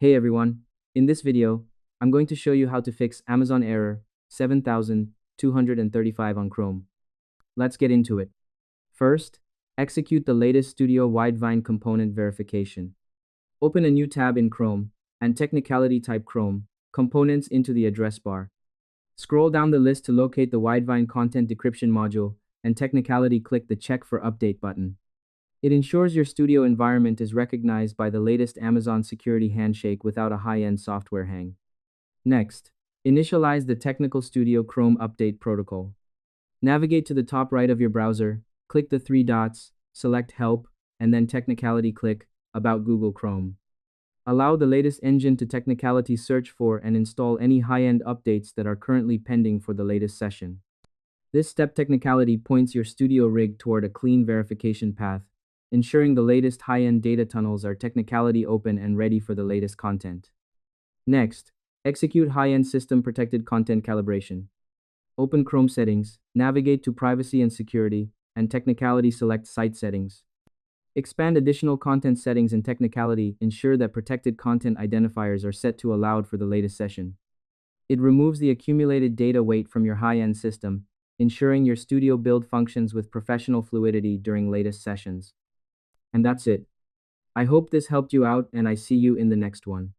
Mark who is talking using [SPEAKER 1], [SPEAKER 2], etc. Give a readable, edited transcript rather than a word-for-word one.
[SPEAKER 1] Hey everyone, in this video, I'm going to show you how to fix Amazon error 7235 on Chrome. Let's get into it. First, execute the latest Studio Widevine component verification. Open a new tab in Chrome and technicality type Chrome components into the address bar. Scroll down the list to locate the Widevine content decryption module and technicality click the check for update button. It ensures your studio environment is recognized by the latest Amazon security handshake without a high-end software hang. Next, initialize the Technical Studio Chrome Update protocol. Navigate to the top right of your browser, click the three dots, select Help, and then Technicality click About Google Chrome. Allow the latest engine to technicality search for and install any high-end updates that are currently pending for the latest session. This step technicality points your studio rig toward a clean verification path, ensuring the latest high-end data tunnels are technicality open and ready for the latest content. Next, execute high-end system protected content calibration. Open Chrome settings, navigate to privacy and security, and technicality select site settings. Expand additional content settings in technicality, ensure that protected content identifiers are set to allowed for the latest session. It removes the accumulated data weight from your high-end system, ensuring your studio build functions with professional fluidity during latest sessions. And that's it. I hope this helped you out and I see you in the next one.